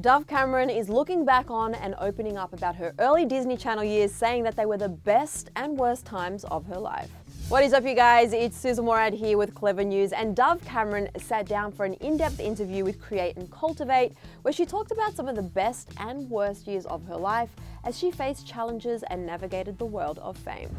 Dove Cameron is looking back on and opening up about her early Disney Channel years, saying that they were the best and worst times of her life. What is up, you guys? It's Sussan Mourad here with Clevver News, and Dove Cameron sat down for an in-depth interview with Create and Cultivate, where she talked about some of the best and worst years of her life as she faced challenges and navigated the world of fame.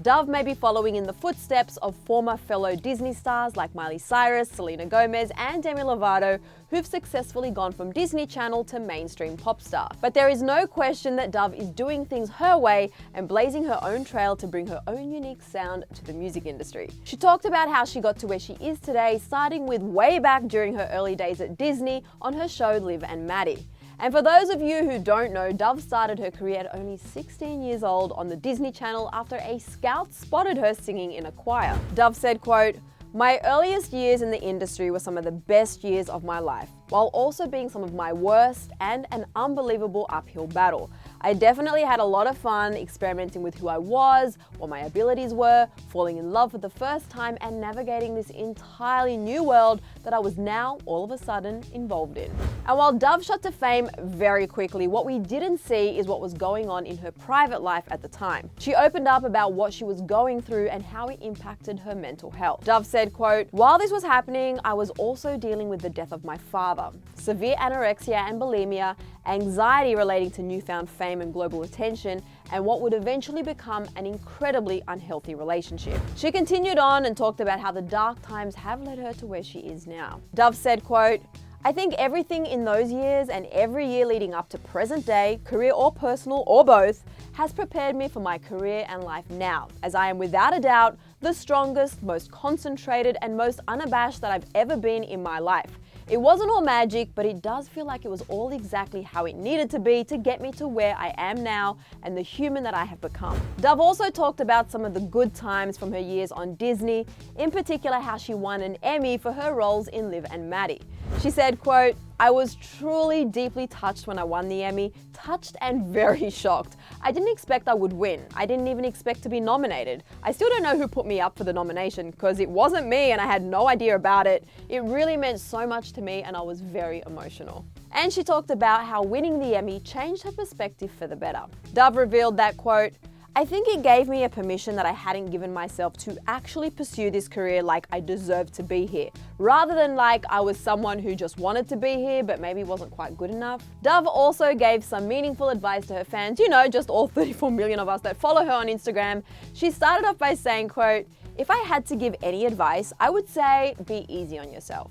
Dove may be following in the footsteps of former fellow Disney stars like Miley Cyrus, Selena Gomez, and Demi Lovato, who've successfully gone from Disney Channel to mainstream pop star. But there is no question that Dove is doing things her way and blazing her own trail to bring her own unique sound to the music industry. She talked about how she got to where she is today, starting with way back during her early days at Disney on her show Liv and Maddie. And for those of you who don't know, Dove started her career at only 16 years old on the Disney Channel after a scout spotted her singing in a choir. Dove said, quote, "My earliest years in the industry were some of the best years of my life, while also being some of my worst and an unbelievable uphill battle. I definitely had a lot of fun experimenting with who I was, what my abilities were, falling in love for the first time, and navigating this entirely new world that I was now all of a sudden involved in." And while Dove shot to fame very quickly, what we didn't see is what was going on in her private life at the time. She opened up about what she was going through and how it impacted her mental health. Dove said, quote, "While this was happening, I was also dealing with the death of my father, severe anorexia and bulimia, anxiety relating to newfound fame and global attention, and what would eventually become an incredibly unhealthy relationship." She continued on and talked about how the dark times have led her to where she is now. Dove said, quote, "I think everything in those years and every year leading up to present day, career or personal or both, has prepared me for my career and life now, as I am without a doubt the strongest, most concentrated, and most unabashed that I've ever been in my life. It wasn't all magic, but it does feel like it was all exactly how it needed to be to get me to where I am now and the human that I have become." Dove also talked about some of the good times from her years on Disney, in particular how she won an Emmy for her roles in Liv and Maddie. She said, quote, "I was truly deeply touched when I won the Emmy, touched and very shocked. I didn't expect I would win. I didn't even expect to be nominated. I still don't know who put me up for the nomination because it wasn't me and I had no idea about it. It really meant so much to me and I was very emotional." And she talked about how winning the Emmy changed her perspective for the better. Dove revealed that, quote, "I think it gave me a permission that I hadn't given myself to actually pursue this career like I deserved to be here, rather than like I was someone who just wanted to be here but maybe wasn't quite good enough." Dove also gave some meaningful advice to her fans, just all 34 million of us that follow her on Instagram. She started off by saying, quote, "If I had to give any advice, I would say be easy on yourself."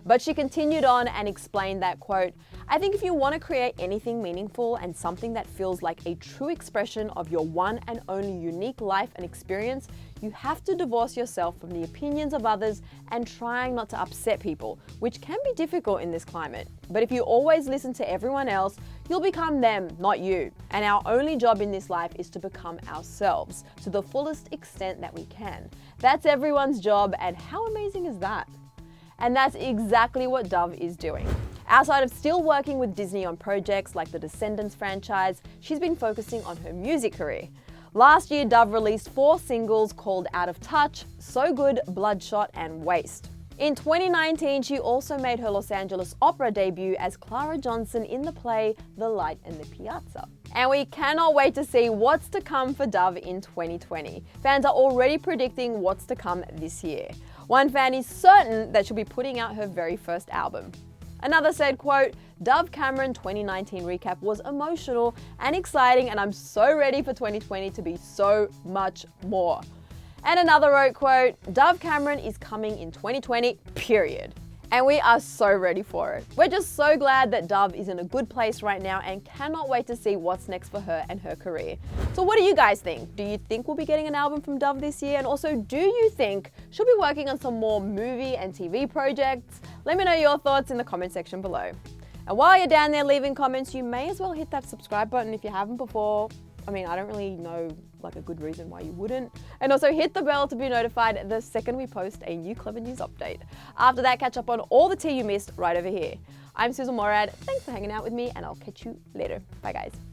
But she continued on and explained that, quote, "I think if you want to create anything meaningful and something that feels like a true expression of your one and only unique life and experience, you have to divorce yourself from the opinions of others and trying not to upset people, which can be difficult in this climate. But if you always listen to everyone else, you'll become them, not you. And our only job in this life is to become ourselves to the fullest extent that we can. That's everyone's job, and how amazing is that?" And that's exactly what Dove is doing. Outside of still working with Disney on projects like the Descendants franchise, she's been focusing on her music career. Last year, Dove released 4 singles called Out of Touch, So Good, Bloodshot, and Waste. In 2019, she also made her Los Angeles Opera debut as Clara Johnson in the play The Light and the Piazza. And we cannot wait to see what's to come for Dove in 2020. Fans are already predicting what's to come this year. One fan is certain that she'll be putting out her very first album. Another said, quote, "Dove Cameron 2019 recap was emotional and exciting, and I'm so ready for 2020 to be so much more." And another wrote, quote, "Dove Cameron is coming in 2020, period." And we are so ready for it. We're just so glad that Dove is in a good place right now and cannot wait to see what's next for her and her career. So what do you guys think? Do you think we'll be getting an album from Dove this year? And also, do you think she'll be working on some more movie and TV projects? Let me know your thoughts in the comment section below. And while you're down there leaving comments, you may as well hit that subscribe button if you haven't before. I don't really know a good reason why you wouldn't. And also hit the bell to be notified the second we post a new Clevver News update. After that, catch up on all the tea you missed right over here. I'm Sussan Mourad. Thanks for hanging out with me, and I'll catch you later. Bye guys.